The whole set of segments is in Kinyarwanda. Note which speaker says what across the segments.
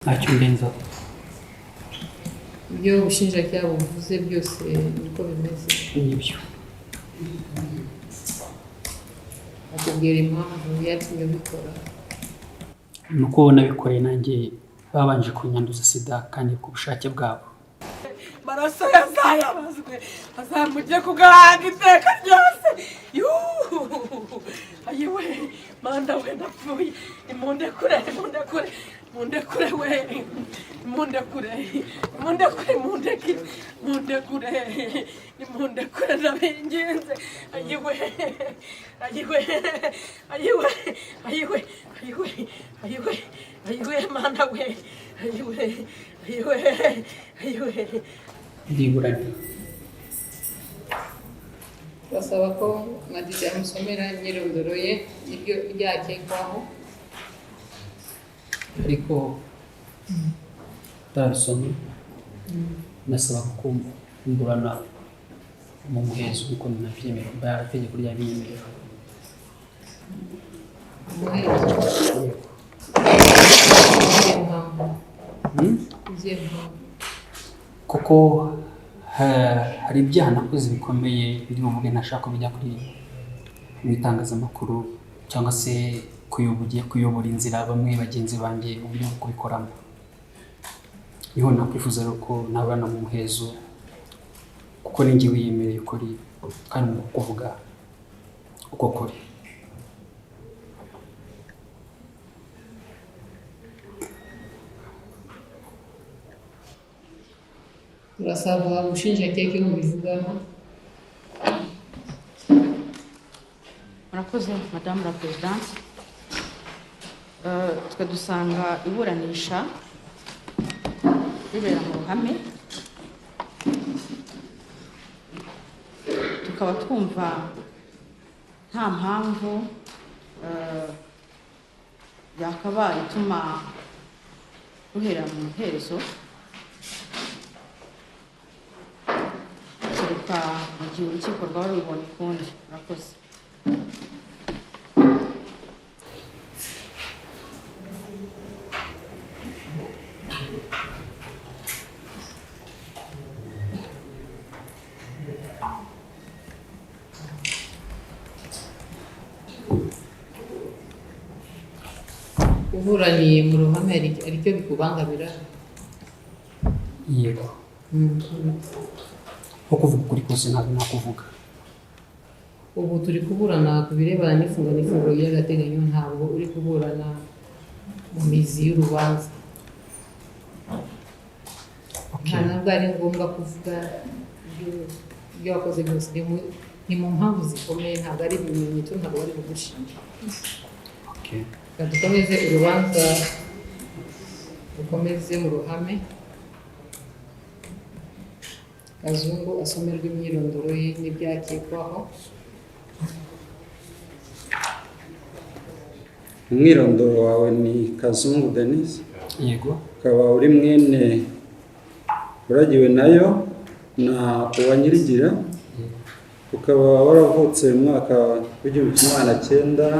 Speaker 1: ntacyo mbenzaho.
Speaker 2: ibyo ubushinjacyaha buvuze byose niko bimeze.
Speaker 1: Nibyo.
Speaker 2: Atubwira impamvu yatumye ubikora.
Speaker 1: Nuko nabikoreye nanjye babanje kunyanduza sida kandi ku bushake bwabo.
Speaker 3: Maraso yazayabazwe azamujye kugahanga iteka ryose. Ayiwe manda we napfuye imundekure we mundekure nabinginze. Ayiwe manda we ayiwe.
Speaker 1: Ndiburana.
Speaker 2: Basaba ko Madiba yamusomera imyirondoro ye ibyo byakekwaho.
Speaker 1: Ariko tarasoma nasaba kumburana mu muhezo uko nabyemera barategeko rya biyemerera. Kuko hari ibyaha nakoze bikomeye biri mu bwe ntashaka bijya kuri mu itangazamakuru cyangwa se kuyobora inzira bamwe bagenzi banjye uburyo bwo kubikoramo. Niho nakwifuza ko nabana mu muhezo kuko ninjye wiyemereye kuri kandi mu kuvuga uko kuri.
Speaker 2: Turasaba ubushinjacyaha ko bubivugaho.
Speaker 4: Murakoze Madame la Présidente. Twe dusanga iburanisha ribera mu ruhame, tukaba twumva nta mpamvu yakabaye ituma ruhera mu muhezo kereka mu gihe urukiko rwaba rubibonye ukundi. Murakoze.
Speaker 2: Uburaniye mu ruhame aricyo bikubangamira.
Speaker 1: Yego. Nko kuvuga ukuri kose ntabwo nakuvuga.
Speaker 2: Ubu turi kuburana ku birebana n'ifunga n'ifunguro ry'agateganyo, ntabwo uri kuburana mu mizi y'urubanza. Nta ntabwo ari ngombwa kuvuga ibyo wakoze byose, ni mu mpamvu zikomeye, ntabwo ari ibimenyetso, ntabwo bari kugushinja. Dukomeze urubanza rukomeze mu ruhame. Kazungu asomerwa imyirondoro ye n'ibyakekwaho.
Speaker 5: Umwirondoro wawe ni Kazungu Denis?
Speaker 1: Yego.
Speaker 5: Ukaba uri mwene uragiwe nayo na Uwanyirigira, ukaba waravutse mu mwaka w'1989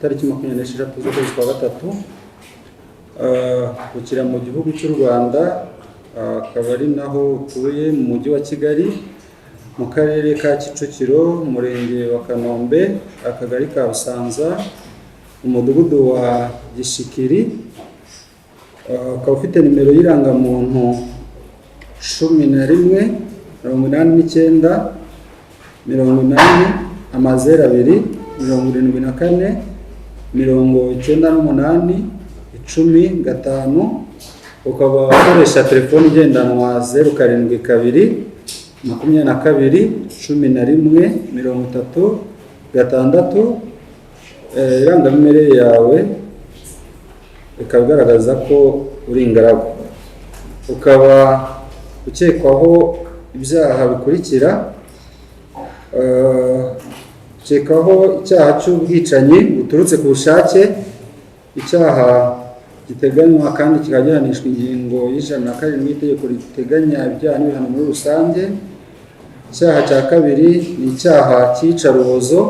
Speaker 5: tariki 26 z'ukwezi kwa gatatu, ukira mu gihugu cy'u Rwanda, akaba ari naho utuye mu mujyi wa Kigali, mu karere ka Kicukiro, umurenge wa Kanombe, akagari ka Busanza, umudugudu wa Gishikiri. Ukaba ufite nimero y'irangamuntu 11 89 80 2 74 98 10 ukaba ukoresha telefoni igendanwa 072 22 11 36. Irangamimerere yawe ikaba igaragaza ko uri ingaragu, ukaba ukekwaho ibyaha bikurikira. Ukekwaho icyaha cy'ubwicanyi buturutse ku bushake, icyaha giteganywa kandi kikagihanishwa ingingo y'107 y'itegeko riteganya ibyaha n'ibihano muri rusange. Icyaha cya kabiri ni icyaha cy'iyicarubozo,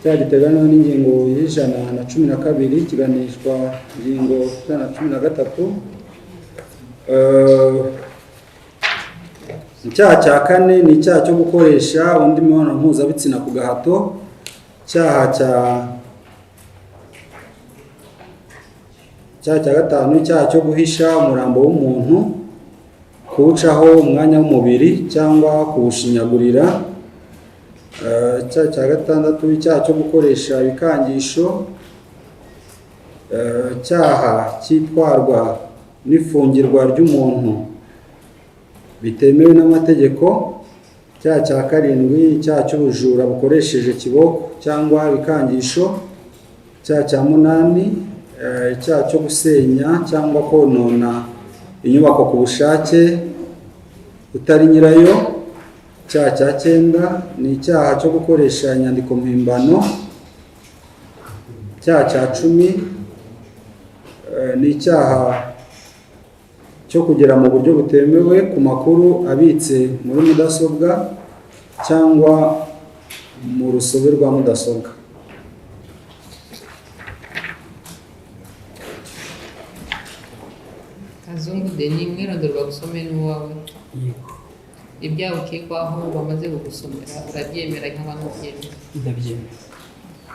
Speaker 5: icyaha giteganywa n'ingingo y'112 kiganishwa ingingo 113. Icyaha cya kane ni icyaha cyo gukoresha undi mibonano mpuzabitsina ku gahato. Icyaha cya gatanu, icyaha cyo guhisha umurambo w'umuntu, kuwucaho umwanya w'umubiri cyangwa kuwushinyagurira. Icyaha cya gatandatu, icyaha cyo gukoresha ibikangisho. Icyaha cyitwarwa n'ifungirwa ry'umuntu bitemewe n'amategeko. Icyaha cya karindwi, icyaha cy'ubujura bukoresheje kiboko cyangwa ibikangisho. Icyaha cya munani, icyaha cyo gusenya cyangwa konona inyubako ku bushake utari nyirayo. Icyaha cya cyenda ni icyaha cyo gukoresha inyandiko mpimbano. Icyaha cya 10 ni icyaha cyo kugera mu buryo butemewe ku makuru abitse muri mudasobwa cyangwa mu rusobe rwa mudasobwa.
Speaker 2: Kazungu Denis, mwirondoro bagusomeye n'uwawe.
Speaker 1: Yego,
Speaker 2: Ibyaha ukekwaho bamaze kugusomera urabyemera nk'abantu byemera?
Speaker 1: ndabyemera.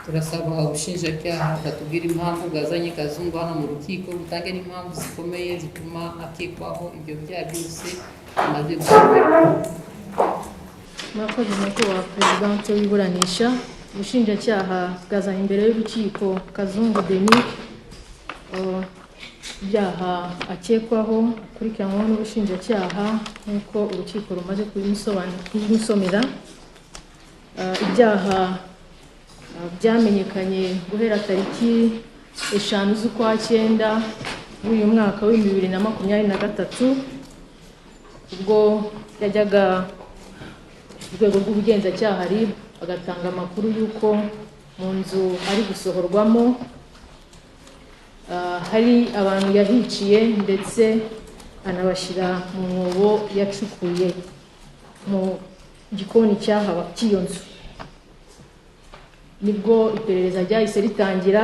Speaker 2: Turasaba ubushinjacyaha batubwira impamvu bwazanye Kazungu hano mu rukiko, butange n'impamvu zikomeye zituma akekwaho ibyo byaha byose amaze gusomera.
Speaker 6: Murakoze nyakubahwa Perezidansi w'iburanisha. Ubushinjacyaha bwazanye imbere y'urukiko Kazungu Denis ibyaha akekwaho akurikiranwaho n'ubushinjacyaha nk'uko urukiko rumaze kubimusomera. Ibyaha byamenyekanye guhera tariki 5 z'ukwa 9 w'uyu mwaka wa 2023 ubwo yajyaga urwego rw'ubugenzacyaha RIB agatanga amakuru y'uko mu nzu ari gusohorwamo hari abantu yahiciye ndetse anabashyira mu mwobo yacukuye mu gikoni cy'iyo nzu. Nibwo iperereza ryahise ritangira.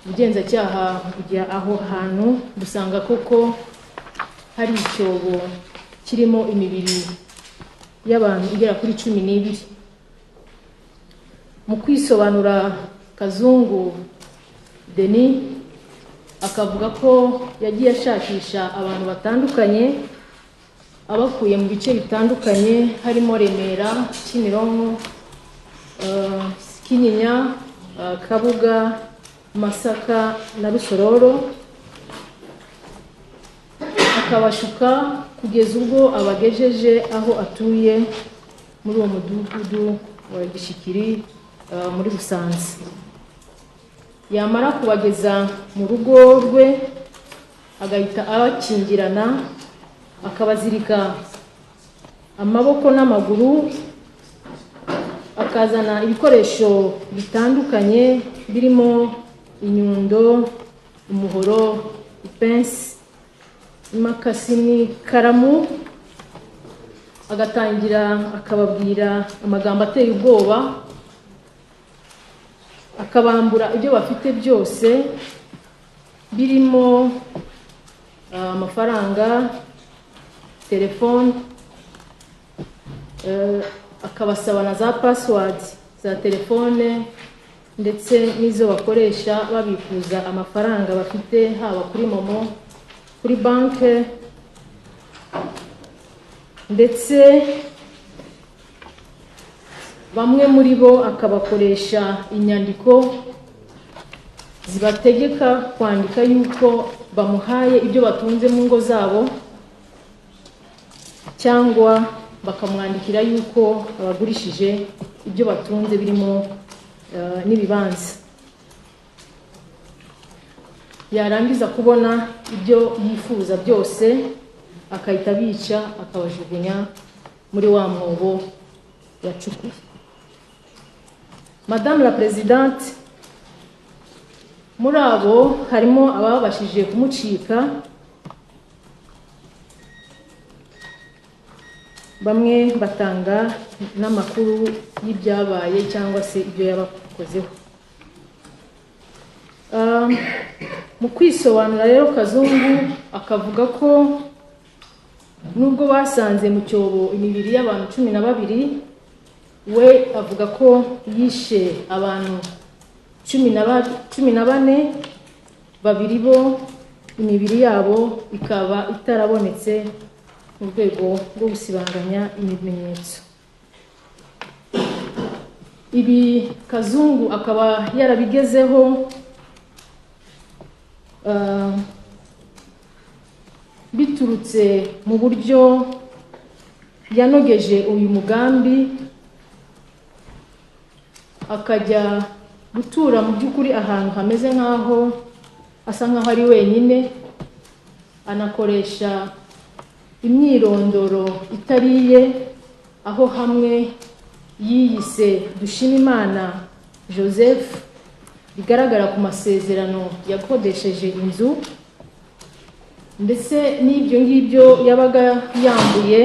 Speaker 6: Ubugenzacyaha kujya aho hantu dusanga koko hari icyobo kirimo imibiri y'abantu igera kuri 12. Mu kwisobanura Kazungu Denis akavuga ko yagiye ashakisha abantu batandukanye abakuye mu bice bitandukanye harimo Remera, Kimironko, Kinyinya, Kabuga, Masaka na Rusororo, akabashuka kugeza ubwo abagejeje aho atuye muri uwo mudugudu wa Gishikiri muri Busanza. Yamara kubageza mu rugo rwe agahita abakingirana akabazirika amaboko n'amaguru, akazana ibikoresho bitandukanye birimo inyundo, umuhoro, ipensi, imakasi n'ikaramu, agatangira akababwira amagambo ateye ubwoba, akabambura ibyo bafite byose birimo amafaranga, telefone, akabasaba na za password za telefone ndetse n'izo bakoresha babikuza amafaranga bafite haba kuri momo, kuri banke, ndetse bamwe muri bo akabakoresha inyandiko zibategeka kwandika yuko bamuhaye ibyo batunze mu ngo zabo, cyangwa bakamwandikira yuko abagurishije ibyo batunze birimo n'ibibanza. Yarangiza kubona ibyo yifuza byose akahita bica akabajugunya muri wa mwobo yacukuye. Madame la Présidente, muri abo harimo ababashije kumucika bamwe batanga n'amakuru y'ibyabaye cyangwa se ibyo yabakozeho. Mu kwisobanura rero Kazungu akavuga ko nubwo basanze mu cyobo imibiri y'abantu 12, we avuga ko yishe abantu 14, babiri bo imibiri yabo ikaba itarabonetse mu rwego rwo gusibanganya ibimenyetso. Ibi Kazungu akaba yarabigezeho biturutse mu buryo yanogeje uyu mugambi, akajya gutura mu by'ukuri ahantu hameze nk'aho asa nk'aho ari wenyine, anakoresha imyirondoro itariye, aho hamwe yiyise Dushimimana Joseph bigaragara ku masezerano yakodesheje inzu, ndetse n'ibyo ngibyo yabaga yambuye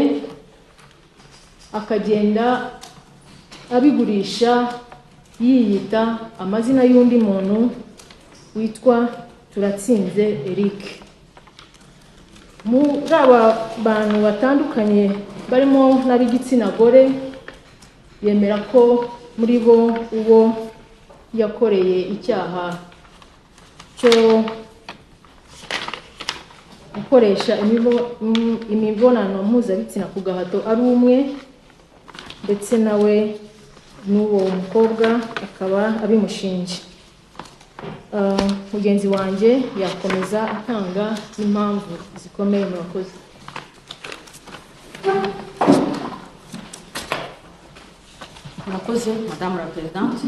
Speaker 6: akagenda abigurisha yiyita amazina y'undi muntu witwa Turatsinze Eric. Muri aba bantu batandukanye barimo n'ab'igitsina gore, yemera ko muri bo uwo yakoreye icyaha cyo gukoresha imibonano mpuzabitsina ku gahato ari umwe, ndetse nawe n'uwo mukobwa akaba abimushinja. Mugenzi wanjye yakomeza atanga n'impamvu zikomeye. Murakoze.
Speaker 4: Murakoze Madame la Présidente.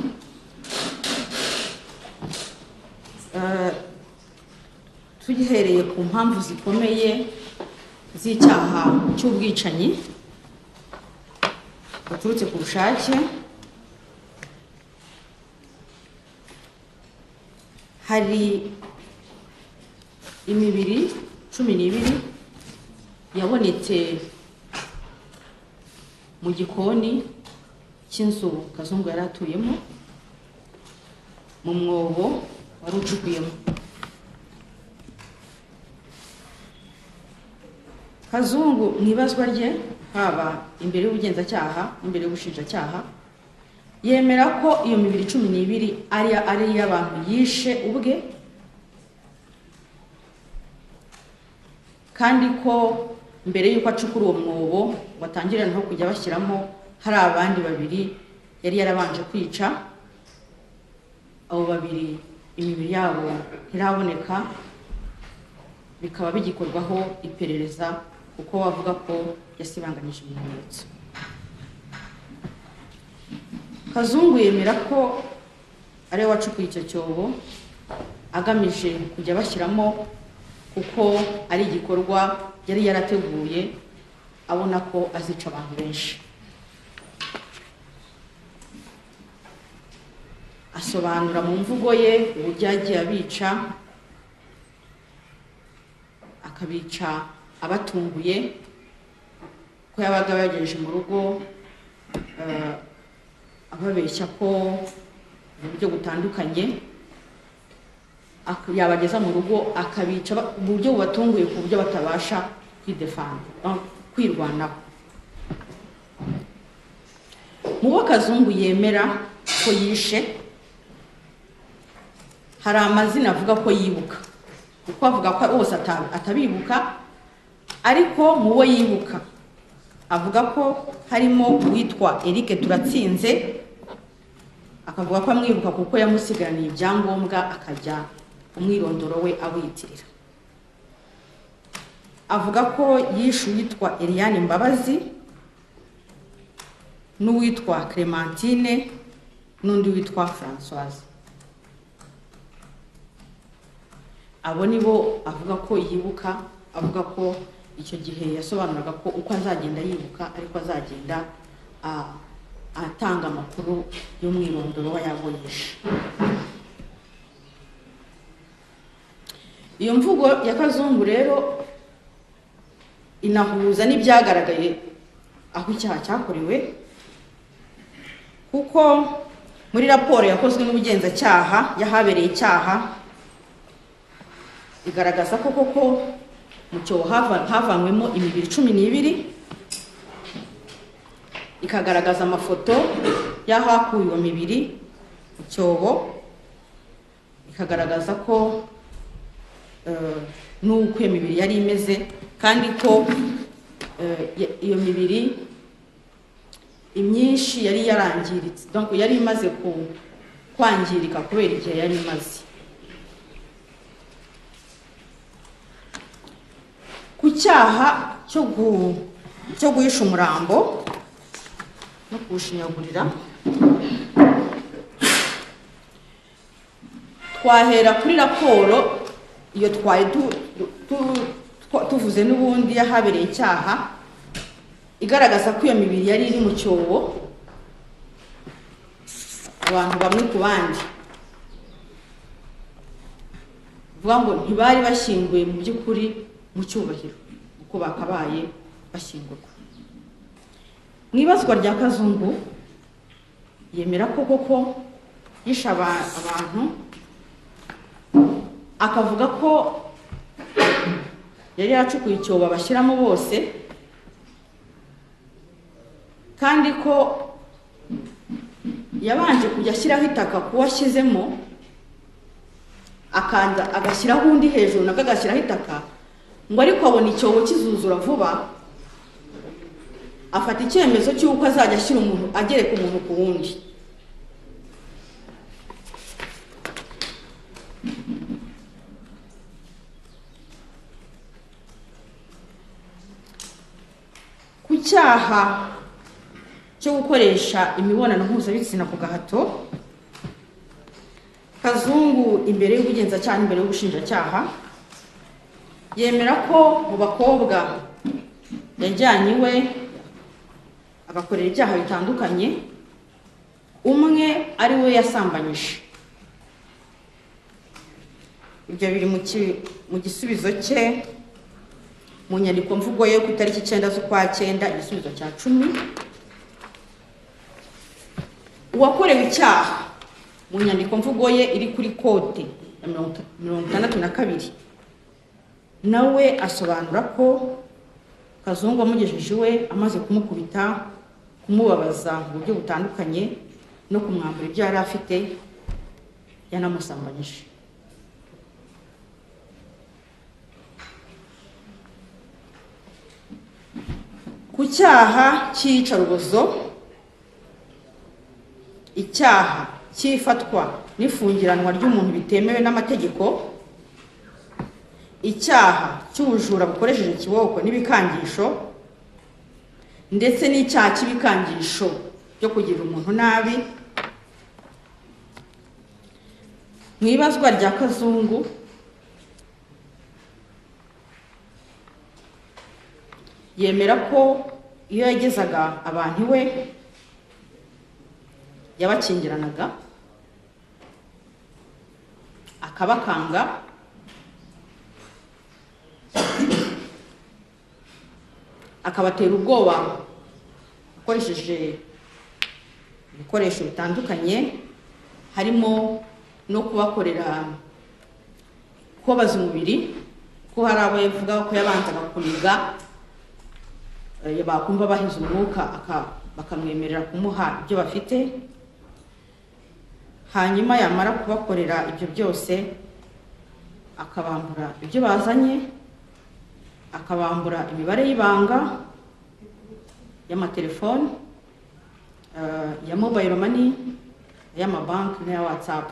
Speaker 4: Tugihereye ku mpamvu zikomeye z'icyaha cy'ubwicanyi buturutse ku bushake, hari imibiri 12 yabonetse mu gikoni cy'inzu Kazungu yari atuyemo, mu mwobo wari ucukuyemo. Kazungu mu ibazwa rye, haba imbere y'ubugenzacyaha imbere y'ubushinjacyaha, yemera ko iyo mibiri 12 ari y'abantu yishe ubwe, kandi ko mbere y'uko acukura uwo mwobo batangirana no kujya bashyiramo, hari abandi 2 yari yarabanje kwica. Abo 2 imibiri yabo ntiraboneka, bikaba bigikorwaho iperereza kuko bavuga ko yasibanganyije ibimenyetso. Kazungu yemera ko ari we wacukuye icyo cyobo agamije kujya bashyiramo, kuko ari igikorwa yari yarateguye abona ko azica abantu benshi. Asobanura mu mvugo ye uburyo yagiye abica, akabica abatunguye, ko yabaga yagejeje mu rugo ababeshya ko mu buryo butandukanye, yabageza mu rugo akabica mu buryo bubatunguye ku buryo batabasha kwirwanaho. Mu bo Kazungu yemera ko yishe, hari amazina avuga ko yibuka, kuko avuga ko bose atabibuka, ariko mu bo yibuka avuga ko harimo uwitwa Eric Turatsinze, akavuga ko amwibuka kuko yamusigaraniye ibyangombwa akajya umwirondoro we awiyitirira. Avuga ko yishe uwitwa Eliane Mbabazi, n'uwitwa Clementine, n'undi witwa Françoise. Abo nibo avuga ko yibuka, avuga ko icyo gihe yasobanuraga ko uko azagenda yibuka ariko azagenda atanga amakuru y'umwirondoro wa yaboyesha. Iyo mvugo ya Kazungu rero inahuza n'ibyagaragaye aho icyaha cyakorewe, kuko muri raporo yakozwe n'ubugenzacyaha y'ahabereye icyaha igaragaza ko koko mu cyobo havanywemo imibiri 12, ikagaragaza amafoto y'aho hakuwe iyo mibiri mu cyobo, ikagaragaza ko n'uko iyo mibiri yari imeze, kandi ko iyo mibiri imyinshi yari yarangiritse, donc yari imaze kwangirika kubera igihe yari imaze. Ku cyaha cyo guhisha umurambo no kuwushinyagurira, twahera kuri raporo iyo twari tuvuze n'ubundi yahabereye icyaha, igaragaza ko iyo mibiri yari iri mu cyobo, abantu bamwe ku bandi vuga ngo ntibari bashyinguye mu by'ukuri mu cyubahiro uko bakabaye bashyingurwa. Mu ibazwa rya Kazungu yemera ko koko yishe abantu, akavuga ko yari yacukuye icyobo bashyiramo bose, kandi ko yabanje kujya ashyiraho itaka kuwo ashyizemo, agashyiraho undi hejuru nabwo agashyiraho itaka, ngo ariko abona icyobo kizuzura vuba, afata icyemezo cy'uko azajya ashyira umuntu, agereka umuntu ku wundi. Ku cyaha cyo gukoresha imibonano mpuzabitsina ku gahato, Kazungu imbere y'ubugenzacyaha imbere y'ubushinjacyaha yemera ko mu bakobwa yajyanye iwe agakorera ibyaha bitandukanye, umwe ari we yasambanyije. Ibyo biri mu gisubizo cye mu nyandiko mvugo ye ku itariki 9 z'ukwa 9 igisubizo cya 10. Uwakorewe icyaha mu nyandiko mvugo ye iri kuri kote ya 62 nawe asobanura ko Kazungu amugejeje iwe amaze kumukubita, kumubabaza mu buryo butandukanye no kumwambura ibyo yari afite, yanamusambanyije. Ku cyaha cy'iyicarubozo, icyaha cy'ifatwa n'ifungiranwa ry'umuntu bitemewe n'amategeko, icyaha cy'ubujura bukoresheje ikiboko n'ibikangisho, ndetse n'icyaha cy'ibikangisho byo kugirira umuntu nabi, mu ibazwa rya Kazungu yemera ko iyo yagezaga abantu iwe yabakingiranaga, akabakanga, akabatera ubwoba akoresheje ibikoresho bitandukanye, harimo no kubabaza umubiri, ko hari abo yavuga ko yabanzaga kuniga, bakumva bahize umwuka bakamwemerera kumuha ibyo bafite, hanyuma yamara kubakorera ibyo byose akabambura ibyo bazanye, akabambura imibare y'ibanga y'amatelefone, ya mobile money, y'amabanki n'aya WhatsApp.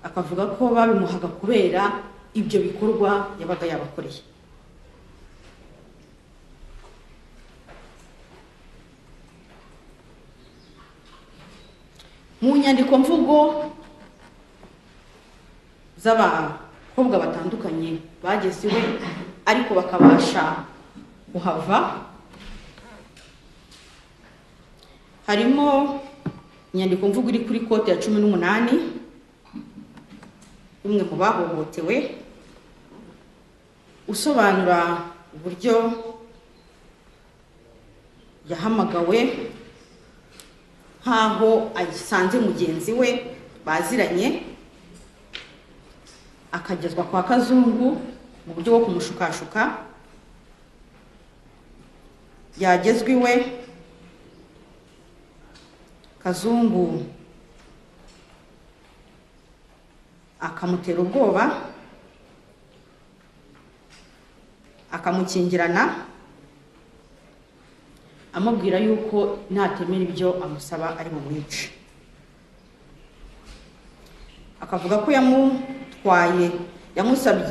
Speaker 4: Akavuga ko babimuhaga kubera ibyo bikorwa yabaga yabakoreye. Mu nyandiko mvugo z'abakobwa batandukanye bageze iwe ariko bakabasha kuhava, harimo inyandiko mvugo iri kuri kote ya 18 umwe mu bahohotewe, usobanura uburyo yahamagawe nk'aho asanze mugenzi we baziranye, akagezwa kwa Kazungu mu buryo bwo kumushukashuka. Yagezwa iwe, Kazungu akamutera ubwoba, akamukingirana, amubwira yuko natemera ibyo amusaba ari bumwice. Akavuga ko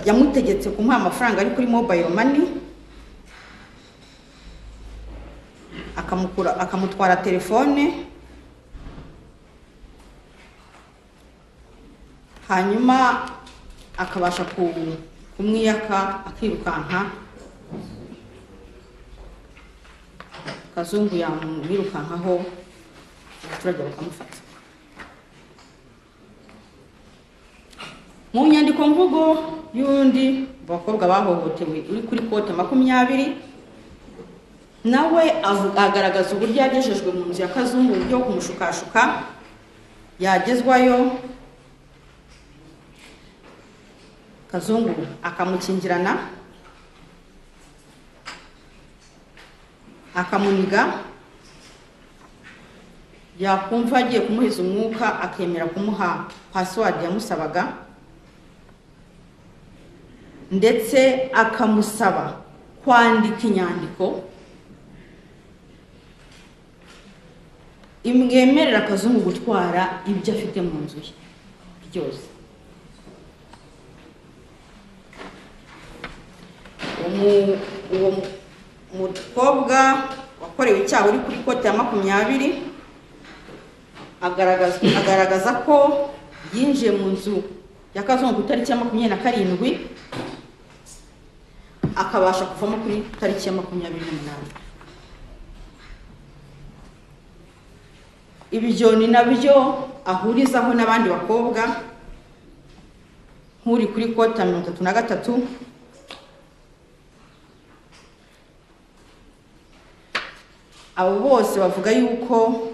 Speaker 4: yamutegetse kumuha amafaranga ari kuri mobile money, akamutwara telefone, hanyuma akabasha kumwiyaka akirukanka. Kazungu yamwirukankaho, abaturage bakamufata. Mu nyandiko mvugo y'undi bakobwa bahohotewe uri kuri kote 20, nawe agaragaza uburyo yagejejwe mu nzu ya Kazungu, uburyo bwo kumushukashuka. Yagezwayo, Kazungu akamukingirana, akamuniga, yakumva agiye kumuhiza umwuka akemera kumuha password yamusabaga, ndetse akamusaba kwandika inyandiko imwemerera Kazungu gutwara ibyo afite mu nzu ye byose. Uwo mukobwa wakorewe icyaha uri kuri kote ya 20 agaragaza ko yinjiye mu nzu ya Kazungu ku tariki ya 27, akabasha kuvamo kuri tariki ya 28. Ibyo ni nabyo ahurizaho n'abandi bakobwa nk'uri kuri kote 33. Abo bose bavuga yuko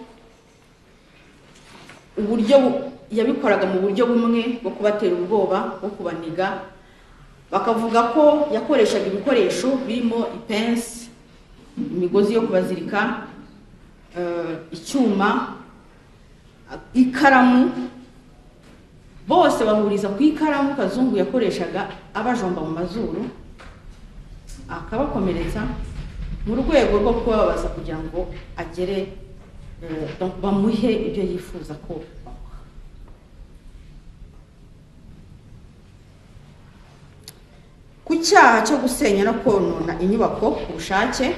Speaker 4: uburyo yabikoraga mu buryo bumwe bwo kubatera ubwoba, bwo kubaniga. Bakavuga ko yakoreshaga ibikoresho birimo ipensi, imigozi yo kubazirika, icyuma, ikaramu. Bose bahuriza ku ikaramu Kazungu yakoreshaga abajomba mu mazuru, akabakomeretsa mu rwego rwo kubabaza kugira ngo agere bamuhe ibyo yifuza ko bamuha. Ku cyaha cyo gusenya no konona inyubako ku bushake,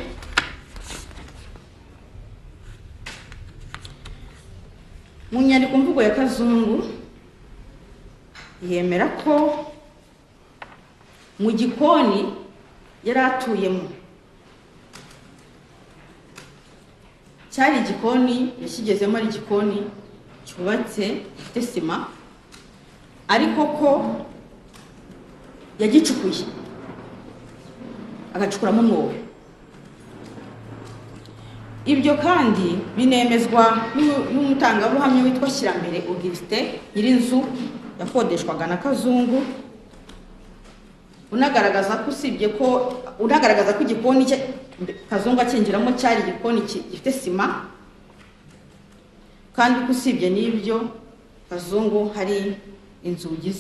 Speaker 4: mu nyandiko mvugo ya Kazungu yemera ko mu gikoni yari atuyemo cyari igikoni yakigezemo ari igikoni cyubatse gifite sima, ariko ko yagicukuye agacukuramo umwobo. Ibyo kandi binemezwa n'umutangabuhamya witwa Shyirambere Augustin nyir'inzu yakodeshwaga na Kazungu, unagaragaza ko igikoni cye Kazungu akinjiramo cyari igikoni gifite sima, kandi kusibye n'ibyo Kazungu hari inzugi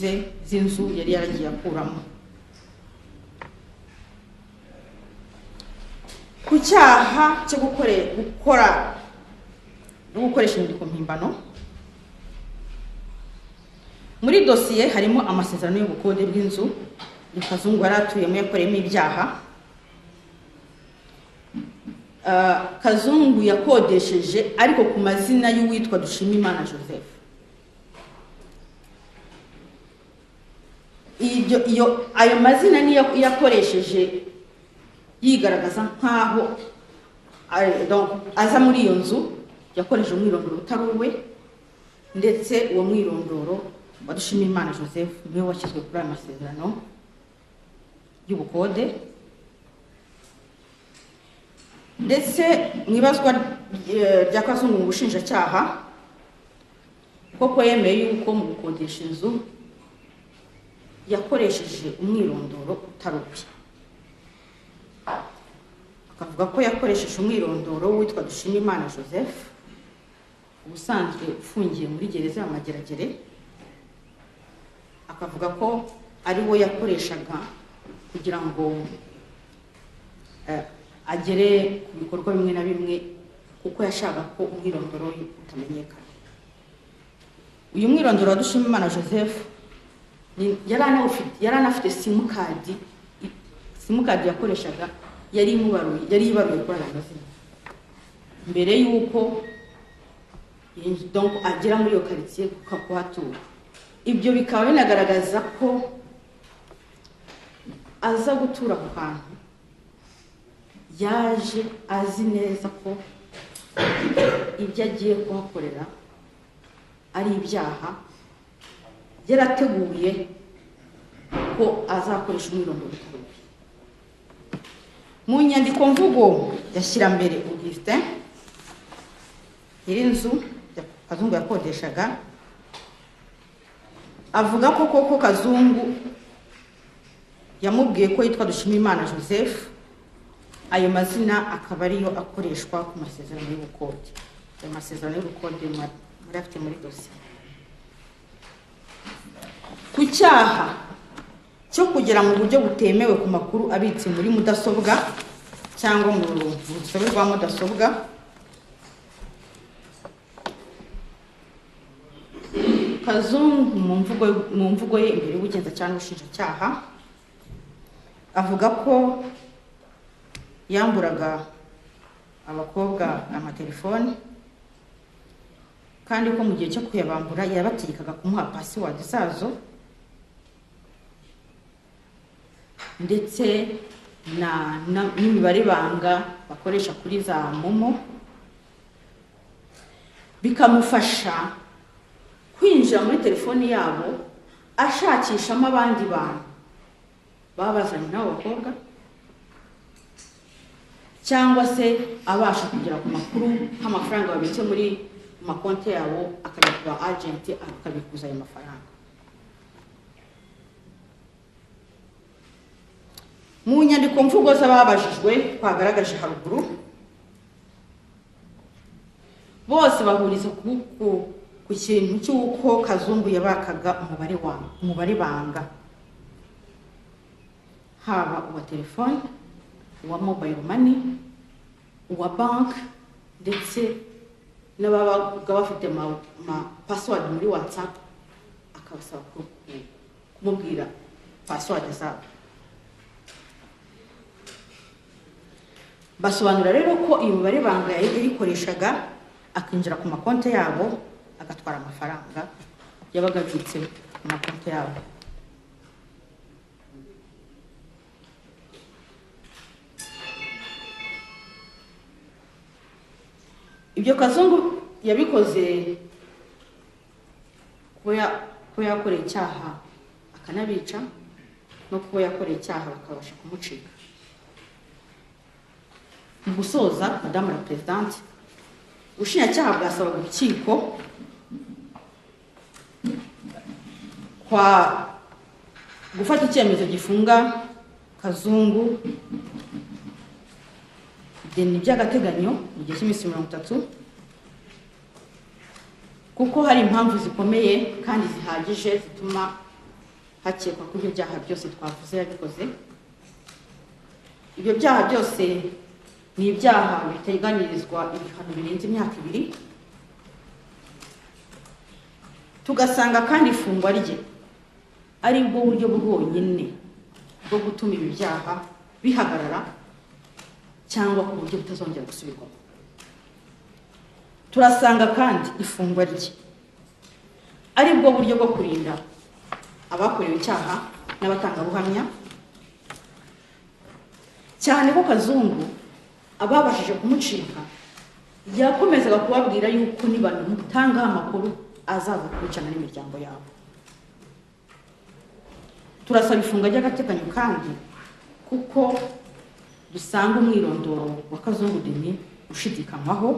Speaker 4: z'inzu yari yaragiye akuramo. Ku cyaha cyo gukora no gukoresha inyandiko mpimbano, muri dosiye harimo amasezerano y'ubukode bw'inzu Kazungu yari atuyemo yakoreyemo ibyaha. Kazungu yakodesheje ariko ku mazina y'uwitwa Dushimimana Joseph. Ayo mazina niyo yakoresheje yigaragaza nkaho aza muri iyo nzu, yakoresheje umwirondoro utari uwe, ndetse uwo mwirondoro wa Dushimimana Joseph niwe washyizwe kuri aya masezerano y'ubukode. ndetse mu ibazwa rya Kazungu mu bushinjacyaha koko yemeye yuko mu gukodesha inzu yakoresheje umwirondoro utari uwe. Akavuga ko yakoresheje umwirondoro witwa Dushimimana Joseph ubusanzwe ufungiye muri gereza ya Mageragere. Akavuga ko ari wo yakoreshaga kugira ngo agere ku bikorwa bimwe na bimwe, kuko yashaka ko umwirondoro we utamenyekana. Uyu mwirondoro wa Dushimimana Joseph yari anafite simukadi yakoreshaga yari ibaruye kuri aya mazina mbere y'uko donc agera muri iyo quartier kuhatura. Ibyo bikaba binagaragaza ko aza gutura ku kantu yaje azi neza ko ibyo agiye kuhakorera ari ibyaha, yarateguye ko azakoresha umwirondoro utari. Mu nyandiko mvugo yashyira mbere Augustin nyir'inzu Kazungu yakodeshaga, avuga ko koko Kazungu yamubwiye ko yitwa Dushimimana Joseph, ayo mazina akaba ariyo akoreshwa ku masezerano y'ubukode. Ayo masezerano y'ubukode muri afite muri dosiye. Ku cyaha cyo kugera mu buryo butemewe ku makuru abitse muri mudasobwa cyangwa mu rusobe rwa mudasobwa, Kazungu mu mvugo ye imbere y'ubugenzacyaha n'ubushinjacyaha avuga ko yamburaga abakobwa amatelefoni, kandi ko mu gihe cyo kuyabambura yabategekaga kumuha password zazo ndetse n'imibare banga bakoresha kuri za momo, bikamufasha kwinjira muri telefoni yabo ashakishamo abandi bantu baba bazanye n'abo bakobwa, cyangwa se abasha kugera ku makuru nk'amafaranga babitse muri makonti yabo akajya ku ba agent akabikuza ayo mafaranga. Mu nyandiko mvugo z'ababajijwe twagaragaje haruguru, bose bahuriza ku kintu cy'uko Kazungu yabakaga umubare banga, haba uwa telefone, uwa mobile money, uwa bank, ndetse n'ababaga bafite password muri WhatsApp akabasaba kumubwira password zabo. Basobanura rero ko iyo mibare banga yayikoreshaga akinjira ku makonti yabo agatwara amafaranga yabaga abitse ku makonti yabo. Ibyo Kazungu yabikoze kuba yakoreye icyaha akanabica, no kuba yakoreye icyaha bakabasha kumucika. Mu gusoza, Madame la Présidente, ubushinjacyaha bwasabaga urukiko gufata icyemezo gifunga Kazungu ideni by'agateganyo mu gihe cy'iminsi 30, kuko hari impamvu zikomeye kandi zihagije zituma hakekwa ko ibyo byaha byose twavuze yabikoze. Ibyo byaha byose ni ibyaha biteganirizwa ibihano birenze imyaka 2, tugasanga kandi ifungwa rye ari bwo buryo bwonyine bwo gutuma ibi byaha bihagarara cyangwa ku buryo butazongera gusubirwamo. Turasanga kandi ifungwa rye ari bwo buryo bwo kurinda abakorewe icyaha n'abatangabuhamya, cyane ko Kazungu ababashije kumucika yakomezaga kubabwira yuko nibanamutanga amakuru azaza kwicana n'imiryango yabo. Turasaba ifunga ry'agateganyo kandi kuko dusanga umwirondoro wa Kazungu Denis ushidikanywaho,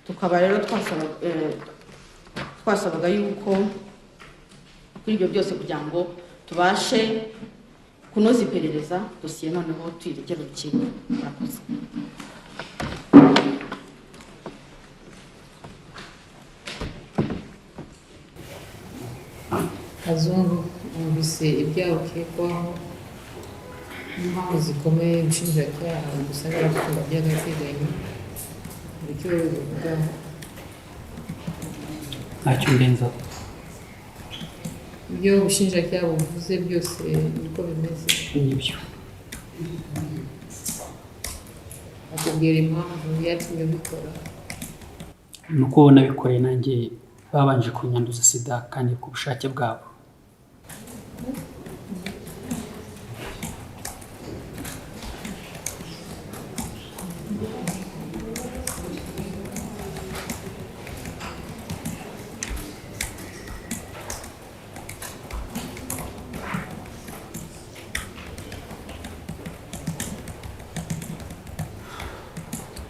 Speaker 4: tukaba rero twasabaga yuko kuri ibyo byose kugira ngo tubashe kunoza iperereza dosiye noneho tuyiregere urukiko. Murakoze.
Speaker 2: Kazungu, wumvise ibyaha ukekwaho n'impamvu zikomeye ubushinjacyaha busabira gufungwa by'agateganyo, hari icyo bivugaho?
Speaker 1: ntacyo ndenzaho.
Speaker 2: Ibyo ubushinjacyaha buvuze byose niko bimeze?
Speaker 1: Nibyo.
Speaker 2: Akubwira impamvu yatumye ubikora?
Speaker 1: ni uko nabikoreye nanjye babanje kunyanduza sida kandi ku bushake bwabo.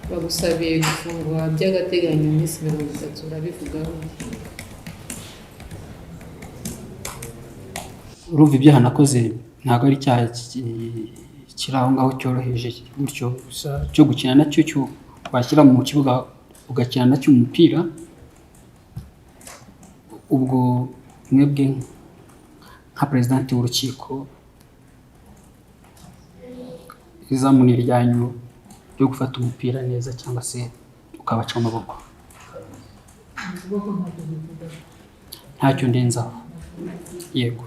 Speaker 2: Bagusabiye gufungwa by'agateganyo iminsi 30, urabivugaho?
Speaker 1: Urumva ibyaha nakoze ntabwo ari icyaha kiri aho ngaho cyoroheje gutyo gusa cyo gukina nacyo cyo washyira mu kibuga ugakina nacyo umupira. Ubwo mwebwe nka president w'urukiko izamuni ryanyu ryo gufata umupira neza cyangwa se ukabaca amaboko. Ntacyo ndenzaho. Yego.